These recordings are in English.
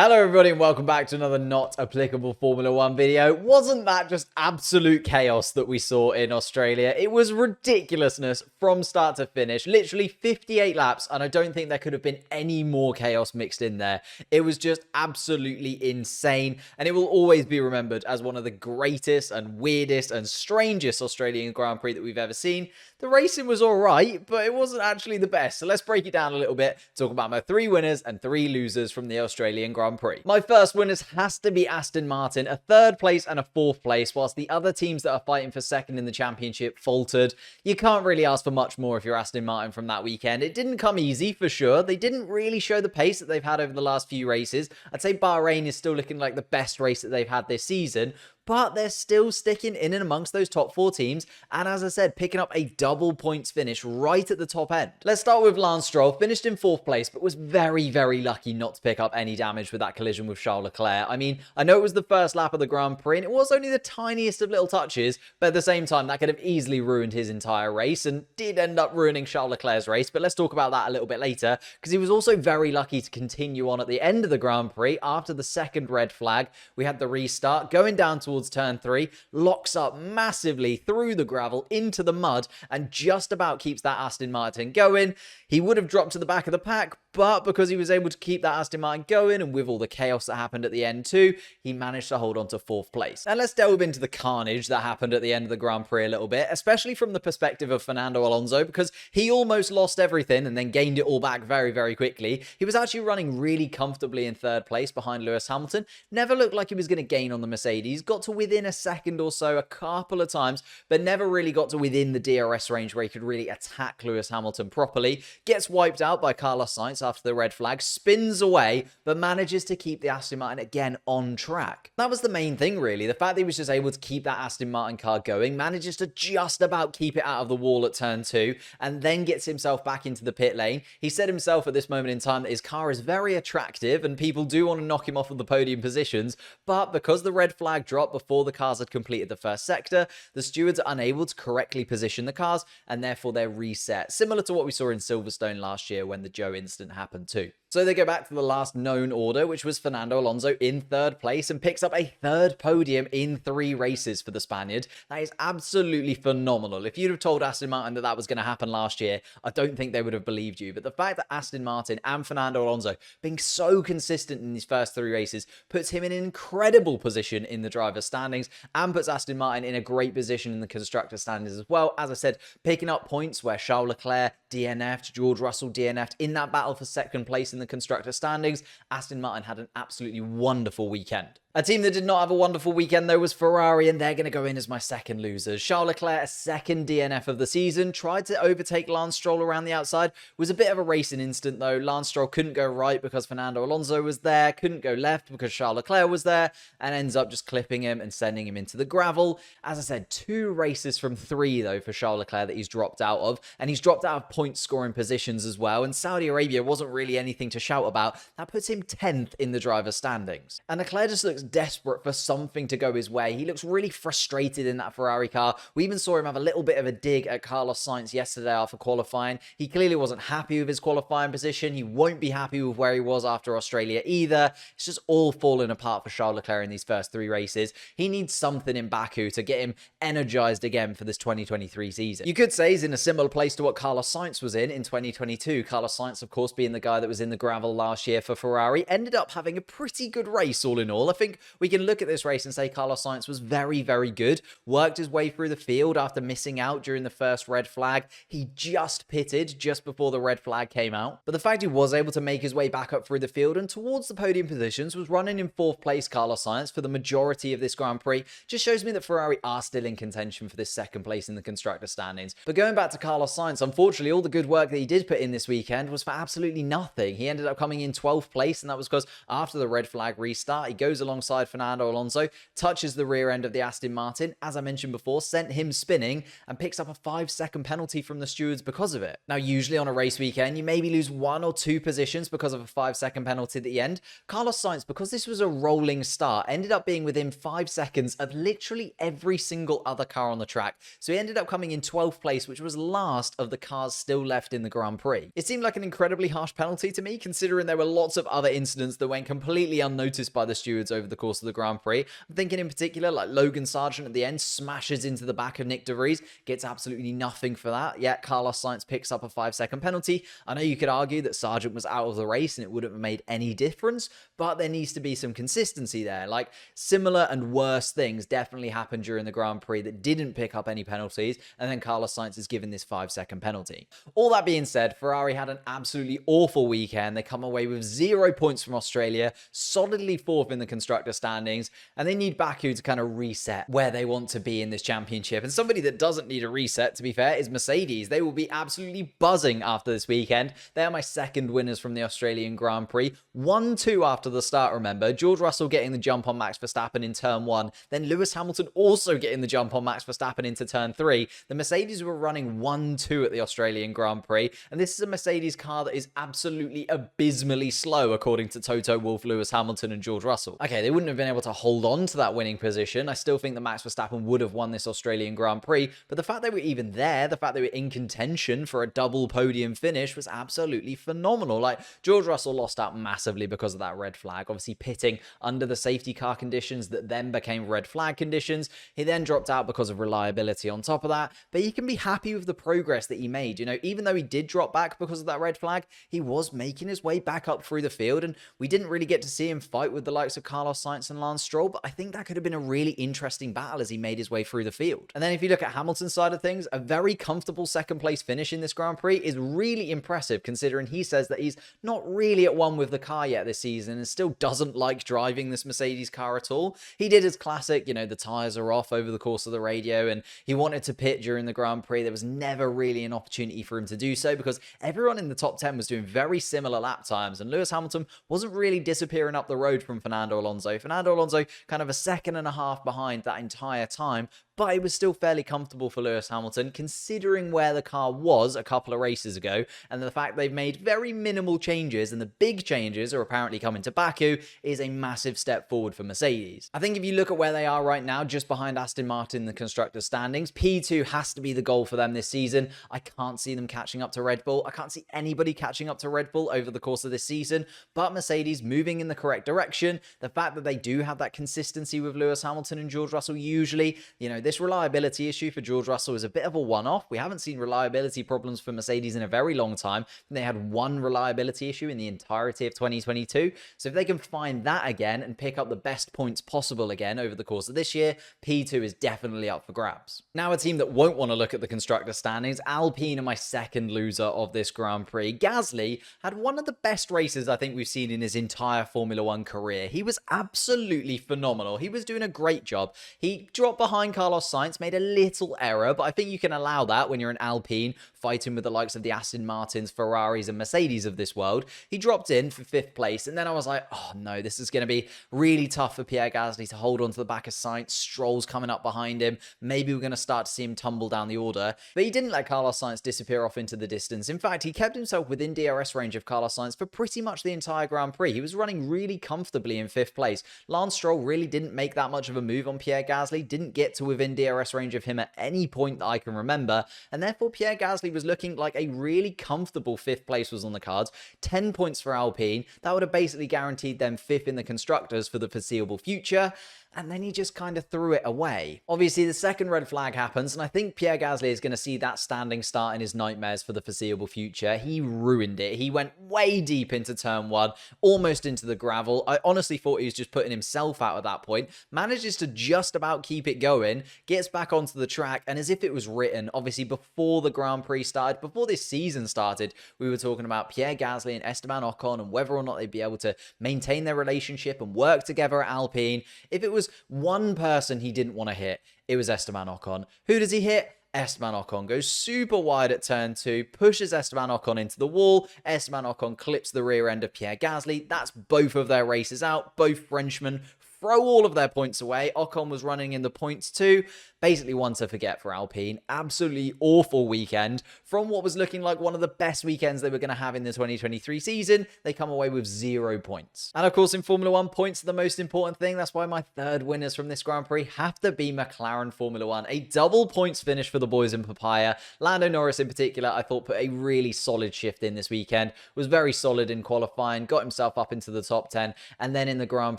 Hello everybody and welcome back to another not applicable Formula 1 video. Wasn't that just absolute chaos that we saw in Australia? It was ridiculousness from start to finish. Literally 58 laps, and I don't think there could have been any more chaos mixed in there. It was just absolutely insane, and it will always be remembered as one of the greatest and weirdest and strangest Australian Grand Prix that we've ever seen. The racing was alright, but it wasn't actually the best. So let's break it down a little bit, talk about my 3 winners and 3 losers from the Australian Grand Prix. My first winners has to be Aston Martin, a 3rd place and a 4th place, whilst the other teams that are fighting for 2nd in the championship faltered. You can't really ask for much more if you're Aston Martin from that weekend. It didn't come easy for sure. They didn't really show the pace that they've had over the last few races. I'd say Bahrain is still looking like the best race that they've had this season, but they're still sticking in and amongst those top 4 teams, and as I said, picking up a double points finish right at the top end. Let's start with Lance Stroll, finished in 4th place, but was very, very lucky not to pick up any damage with that collision with Charles Leclerc. I mean, I know it was the first lap of the Grand Prix, and it was only the tiniest of little touches, but at the same time, that could have easily ruined his entire race, and did end up ruining Charles Leclerc's race, but let's talk about that a little bit later, because he was also very lucky to continue on at the end of the Grand Prix. After the 2nd red flag, we had the restart, going down towards turn 3, locks up massively through the gravel into the mud and just about keeps that Aston Martin going. He would have dropped to the back of the pack, but because he was able to keep that Aston Martin going and with all the chaos that happened at the end too, he managed to hold on to 4th place. And let's delve into the carnage that happened at the end of the Grand Prix a little bit, especially from the perspective of Fernando Alonso, because he almost lost everything and then gained it all back very, very quickly. He was actually running really comfortably in 3rd place behind Lewis Hamilton. Never looked like he was going to gain on the Mercedes. Got to within a second or so a couple of times, but never really got to within the DRS range where he could really attack Lewis Hamilton properly. Gets wiped out by Carlos Sainz after the red flag, spins away, but manages to keep the Aston Martin again on track. That was the main thing really, the fact that he was just able to keep that Aston Martin car going, manages to just about keep it out of the wall at turn 2, and then gets himself back into the pit lane. He said himself at this moment in time that his car is very attractive and people do want to knock him off of the podium positions, but because the red flag dropped before the cars had completed the first sector, the stewards are unable to correctly position the cars and therefore they're reset, similar to what we saw in Silverstone last year when the Joe incident happened too. So they go back to the last known order, which was Fernando Alonso in 3rd place and picks up a 3rd podium in 3 races for the Spaniard. That is absolutely phenomenal. If you'd have told Aston Martin that that was going to happen last year, I don't think they would have believed you. But the fact that Aston Martin and Fernando Alonso being so consistent in these first 3 races puts him in an incredible position in the driver's standings and puts Aston Martin in a great position in the constructor standings as well. As I said, picking up points where Charles Leclerc DNF'd, George Russell DNF'd in that battle for 2nd place in the constructor standings. Aston Martin had an absolutely wonderful weekend. A team that did not have a wonderful weekend though was Ferrari, and they're going to go in as my 2nd losers. Charles Leclerc, a 2nd DNF of the season, tried to overtake Lance Stroll around the outside. Was a bit of a racing instant though. Lance Stroll couldn't go right because Fernando Alonso was there, couldn't go left because Charles Leclerc was there, and ends up just clipping him and sending him into the gravel. As I said, 2 races from 3 though for Charles Leclerc that he's dropped out of, and he's dropped out of point scoring positions as well, and Saudi Arabia wasn't really anything to shout about. That puts him 10th in the driver's standings. And Leclerc just looks desperate for something to go his way. He looks really frustrated in that Ferrari car. We even saw him have a little bit of a dig at Carlos Sainz yesterday after qualifying. He clearly wasn't happy with his qualifying position. He won't be happy with where he was after Australia either. It's just all falling apart for Charles Leclerc in these first 3 races. He needs something in Baku to get him energized again for this 2023 season. You could say he's in a similar place to what Carlos Sainz was in 2022. Carlos Sainz, of course, being the guy that was in the gravel last year for Ferrari, ended up having a pretty good race all in all. I think we can look at this race and say Carlos Sainz was very, very good. Worked his way through the field after missing out during the first red flag. He just pitted just before the red flag came out. But the fact he was able to make his way back up through the field and towards the podium positions, was running in 4th place Carlos Sainz for the majority of this Grand Prix, just shows me that Ferrari are still in contention for this 2nd place in the constructor standings. But going back to Carlos Sainz, unfortunately, all the good work that he did put in this weekend was for absolutely nothing. He ended up coming in 12th place, and that was because after the red flag restart, he goes alongside Fernando Alonso, touches the rear end of the Aston Martin, as I mentioned before, sent him spinning, and picks up a 5-second penalty from the stewards because of it. Now, usually on a race weekend, you maybe lose 1 or 2 positions because of a 5-second penalty at the end. Carlos Sainz, because this was a rolling start, ended up being within 5 seconds of literally every single other car on the track. So he ended up coming in 12th place, which was last of the cars still left in the Grand Prix. It seemed like an incredibly harsh penalty to me, considering there were lots of other incidents that went completely unnoticed by the stewards over the course of the Grand Prix. I'm thinking in particular, like Logan Sargent at the end smashes into the back of Nick de Vries, gets absolutely nothing for that, yet Carlos Sainz picks up a 5-second penalty. I know you could argue that Sargent was out of the race and it wouldn't have made any difference, but there needs to be some consistency there. Like, similar and worse things definitely happened during the Grand Prix that didn't pick up any penalties, and then Carlos Sainz is given this 5-second penalty. All that being said, Ferrari had an absolutely awful weekend. They come away with 0 points from Australia, solidly 4th in the constructor standings, and they need Baku to kind of reset where they want to be in this championship. And somebody that doesn't need a reset, to be fair, is Mercedes. They will be absolutely buzzing after this weekend. They are my second winners from the Australian Grand Prix. 1-2 after the start, remember. George Russell getting the jump on Max Verstappen in turn 1, then Lewis Hamilton also getting the jump on Max Verstappen into turn 3. The Mercedes were running 1-2 at the Australian Grand Prix, and this is a Mercedes car that is absolutely abysmally slow, according to Toto Wolff, Lewis Hamilton, and George Russell. Okay, they wouldn't have been able to hold on to that winning position. I still think that Max Verstappen would have won this Australian Grand Prix, but the fact they were even there, the fact they were in contention for a double podium finish was absolutely phenomenal. Like, George Russell lost out massively because of that red flag, obviously pitting under the safety car conditions that then became red flag conditions. He then dropped out because of reliability on top of that, but you can be happy with the progress that he made. You know, even though he did drop back because of that red flag, he was making his way back up through the field, and we didn't really get to see him fight with the likes of Carlos Sainz and Lance Stroll, but I think that could have been a really interesting battle as he made his way through the field. And then if you look at Hamilton's side of things, a very comfortable second place finish in this Grand Prix is really impressive, considering he says that he's not really at one with the car yet this season and still doesn't like driving this Mercedes car at all. He did his classic, you know, the tyres are off over the course of the radio, and he wanted to pit during the Grand Prix. There was never really an opportunity for him to do so because everyone in the top 10 was doing very similar lap times, and Lewis Hamilton wasn't really disappearing up the road from Fernando Alonso. Fernando Alonso kind of a second and a half behind that entire time, but it was still fairly comfortable for Lewis Hamilton, considering where the car was a couple of races ago, and the fact they've made very minimal changes, and the big changes are apparently coming to Baku, is a massive step forward for Mercedes. I think if you look at where they are right now, just behind Aston Martin in the constructors' standings, P2 has to be the goal for them this season. I can't see them catching up to Red Bull. I can't see anybody catching up to Red Bull over the course of this season, but Mercedes moving in the correct direction. The fact that they do have that consistency with Lewis Hamilton and George Russell usually, you know, this reliability issue for George Russell is a bit of a one-off. We haven't seen reliability problems for Mercedes in a very long time. They had one reliability issue in the entirety of 2022. So if they can find that again and pick up the best points possible again over the course of this year, P2 is definitely up for grabs. Now, a team that won't want to look at the constructor standings, Alpine are my second loser of this Grand Prix. Gasly had one of the best races I think we've seen in his entire Formula One career. He was absolutely phenomenal. He was doing a great job. He dropped behind Carlos Sainz, made a little error, but I think you can allow that when you're an Alpine fighting with the likes of the Aston Martins, Ferraris, and Mercedes of this world. He dropped in for 5th place, and then I was like, oh no, this is going to be really tough for Pierre Gasly to hold on to the back of Sainz. Stroll's coming up behind him. Maybe we're going to start to see him tumble down the order, but he didn't let Carlos Sainz disappear off into the distance. In fact, he kept himself within DRS range of Carlos Sainz for pretty much the entire Grand Prix. He was running really comfortably in 5th place. Lance Stroll really didn't make that much of a move on Pierre Gasly, didn't get to within DRS range of him at any point that I can remember, and therefore Pierre Gasly was looking like a really comfortable 5th place was on the cards. 10 points for Alpine. That would have basically guaranteed them 5th in the constructors for the foreseeable future, and then he just kind of threw it away. Obviously, the second red flag happens, and I think Pierre Gasly is going to see that standing start in his nightmares for the foreseeable future. He ruined it. He went way deep into turn 1, almost into the gravel. I honestly thought he was just putting himself out at that point. Manages to just about keep it going, gets back onto the track, and as if it was written, obviously before the Grand Prix started, before this season started, we were talking about Pierre Gasly and Esteban Ocon and whether or not they'd be able to maintain their relationship and work together at Alpine. If it was one person he didn't want to hit, it was Esteban Ocon. Who does he hit? Esteban Ocon goes super wide at turn 2, pushes Esteban Ocon into the wall. Esteban Ocon clips the rear end of Pierre Gasly. That's both of their races out. Both Frenchmen throw all of their points away. Ocon was running in the points too, Basically one to forget for Alpine. Absolutely awful weekend. From what was looking like one of the best weekends they were going to have in the 2023 season, they come away with 0 points. And of course, in Formula One, points are the most important thing. That's why my third winners from this Grand Prix have to be McLaren Formula One. A double points finish for the boys in Papaya. Lando Norris in particular, I thought put a really solid shift in this weekend. Was very solid in qualifying, got himself up into the top 10, and then in the Grand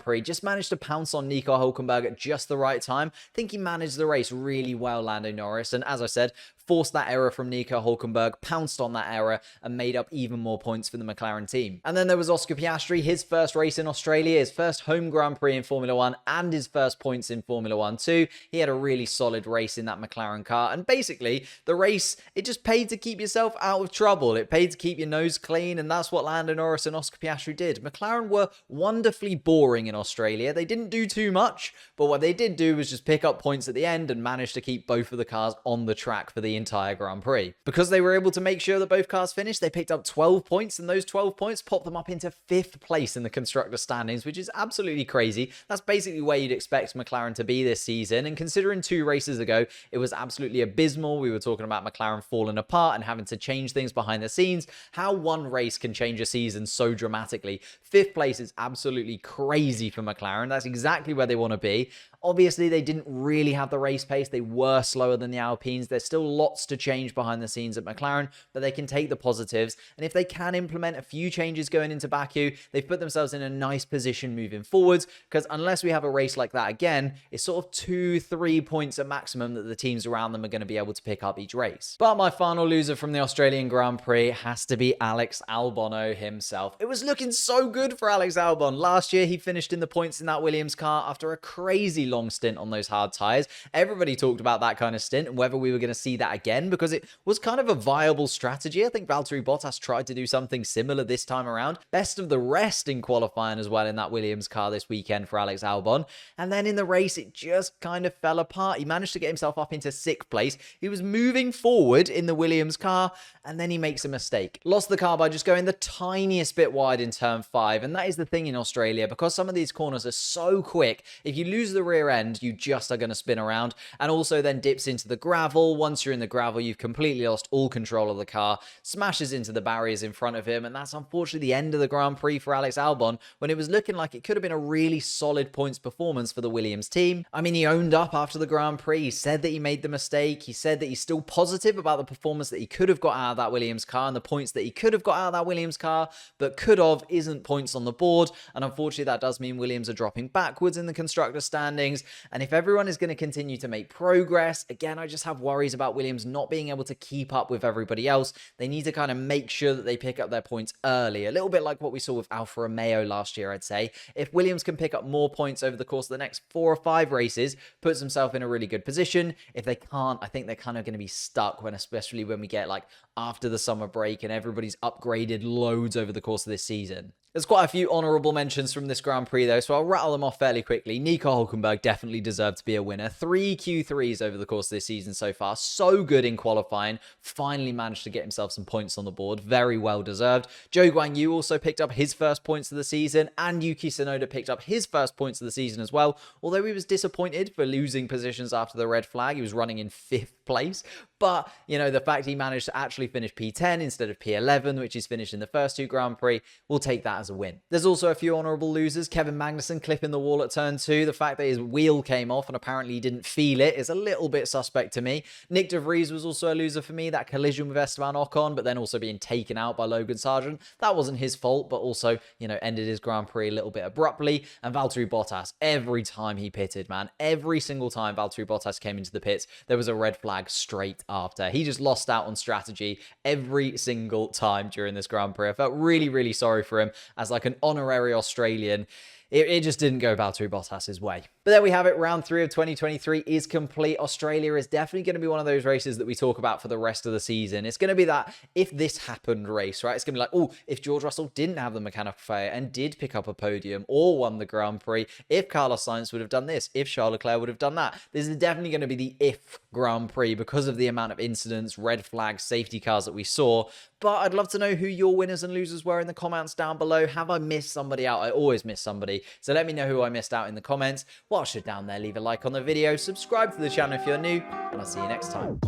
Prix, just managed to pounce on Nico Hülkenberg at just the right time. I think he managed the race really well, Lando Norris, and as I said, forced that error from Nico Hülkenberg, pounced on that error, and made up even more points for the McLaren team. And then there was Oscar Piastri, his first race in Australia, his first home Grand Prix in Formula One, and his first points in Formula One too. He had a really solid race in that McLaren car, and basically, the race, it just paid to keep yourself out of trouble. It paid to keep your nose clean, and that's what Lando Norris and Oscar Piastri did. McLaren were wonderfully boring in Australia. They didn't do too much, but what they did do was just pick up points at the end and manage to keep both of the cars on the track for the entire Grand Prix. Because they were able to make sure that both cars finished, they picked up 12 points, and those 12 points popped them up into 5th place in the constructor standings, which is absolutely crazy. That's basically where you'd expect McLaren to be this season, and considering 2 races ago, it was absolutely abysmal. We were talking about McLaren falling apart and having to change things behind the scenes. How one race can change a season so dramatically. 5th place is absolutely crazy for McLaren. That's exactly where they want to be. Obviously, they didn't really have the race pace. They were slower than the Alpines. There's still lots to change behind the scenes at McLaren, but they can take the positives. And if they can implement a few changes going into Baku, they've put themselves in a nice position moving forwards, because unless we have a race like that again, it's sort of 2-3 points at maximum that the teams around them are going to be able to pick up each race. But my final loser from the Australian Grand Prix has to be Alex Albon himself. It was looking so good for Alex Albon. Last year, he finished in the points in that Williams car after a crazy long stint on those hard tyres. Everybody talked about that kind of stint and whether we were going to see that again, because it was kind of a viable strategy. I think Valtteri Bottas tried to do something similar this time around. Best of the rest in qualifying as well in that Williams car this weekend for Alex Albon. And then in the race, it just kind of fell apart. He managed to get himself up into 6th place. He was moving forward in the Williams car, and then he makes a mistake. Lost the car by just going the tiniest bit wide in turn 5. And that is the thing in Australia, because some of these corners are so quick. If you lose the rear end, you just are going to spin around, and also then dips into the gravel. Once you're in the gravel, you've completely lost all control of the car, smashes into the barriers in front of him, and that's unfortunately the end of the Grand Prix for Alex Albon, when it was looking like it could have been a really solid points performance for the Williams team. I mean, he owned up after the Grand Prix. He said that he made the mistake. He said that he's still positive about the performance that he could have got out of that Williams car and the points that he could have got out of that Williams car, but could have isn't points on the board, and unfortunately that does mean Williams are dropping backwards in the constructor standings. And if everyone is going to continue to make progress, again, I just have worries about Williams not being able to keep up with everybody else. They need to kind of make sure that they pick up their points early, a little bit like what we saw with Alfa Romeo last year, I'd say. If Williams can pick up more points over the course of the next 4 or 5 races, puts himself in a really good position. If they can't, I think they're kind of going to be stuck, especially when we get like after the summer break and everybody's upgraded loads over the course of this season. There's quite a few honourable mentions from this Grand Prix though, so I'll rattle them off fairly quickly. Nico Hülkenberg definitely deserved to be a winner. 3 Q3s over the course of this season so far. So good in qualifying. Finally managed to get himself some points on the board. Very well deserved. Zhou Guanyu also picked up his first points of the season, and Yuki Tsunoda picked up his first points of the season as well. Although he was disappointed for losing positions after the red flag. He was running in 5th place. But, you know, the fact he managed to actually finish P10 instead of P11, which he's finished in the first 2 Grand Prix, we'll take that as a win. There's also a few honourable losers. Kevin Magnussen clipping the wall at turn 2. The fact that his wheel came off and apparently he didn't feel it is a little bit suspect to me. Nick de Vries was also a loser for me. That collision with Esteban Ocon, but then also being taken out by Logan Sargent. That wasn't his fault, but also, you know, ended his Grand Prix a little bit abruptly. And Valtteri Bottas, every time he pitted, man, every single time Valtteri Bottas came into the pits, there was a red flag straight after. He just lost out on strategy every single time during this Grand Prix. I felt really, really sorry for him as like an honorary Australian. It just didn't go Valtteri Bottas's way. But there we have it. Round 3 of 2023 is complete. Australia is definitely going to be one of those races that we talk about for the rest of the season. It's going to be that if this happened race, right? It's going to be like, oh, if George Russell didn't have the mechanical failure and did pick up a podium or won the Grand Prix, if Carlos Sainz would have done this, if Charles Leclerc would have done that. This is definitely going to be the if Grand Prix because of the amount of incidents, red flags, safety cars that we saw. but I'd love to know who your winners and losers were in the comments down below. Have I missed somebody out? I always miss somebody, so let me know who I missed out in the comments. Whilst you're down there, leave a like on the video, subscribe to the channel if you're new, and I'll see you next time.